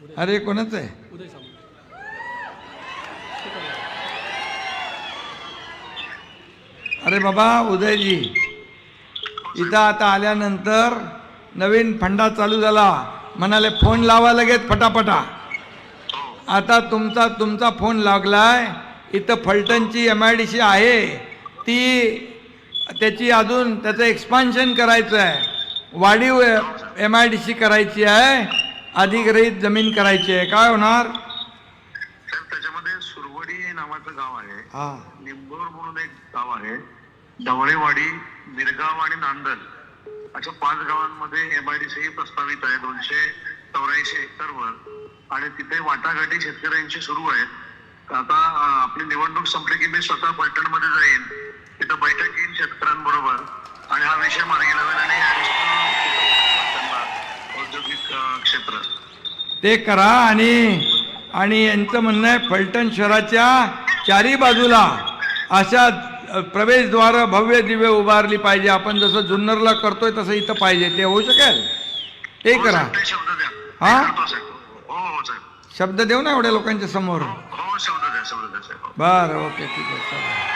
अरे कोणाचं आहे? अरे बाबा उदयजी, इथं आता आल्यानंतर नवीन फंडा चालू झाला, म्हणाले फोन लावा लगेच फटाफटा. आता तुमचा फोन लागलाय. इथं फलटणची MIDC आहे, ती त्याची अजून त्याचं एक्सपान्शन करायचं आहे, वाढीव MIDC करायची आहे, अधिग्रहित जमीन करायची आहे. काय होणार? त्याच्यामध्ये सुरवडी नावाचं गाव आहे, हा, निंबोर म्हणून एक गाव आहे, ढवळेवाडी, मिरगाव आणि नांदल अशा 5 गावांमध्ये MIDC प्रस्तावित आहे 284 हेक्टरवर. आणि तिथे वाटाघाटी शेतकऱ्यांची सुरू आहेत. आता आपली निवडणूक संपली की मी स्वतः फलटण मध्ये जाईन, तिथं बैठक घेईन शेतकऱ्यांबरोबर आणि हा विषय मार्गी लावेल आणि औद्योगिक क्षेत्र ते करा. आणि यांचं म्हणणं आहे फलटण शहराच्या चारी बाजूला अशा प्रवेशद्वार भव्य दिव्य उभारली पाहिजे. आपण जसं जुन्नरला करतोय तसं इथं पाहिजे. ते होऊ शकेल? ते करा. शब्द द्या. हा, हो साहेब, शब्द देऊ ना एवढ्या लोकांच्या समोर. हो शब्द द्या, शब्द द्या साहेब. बरं, ओके, ठीक आहे, चला.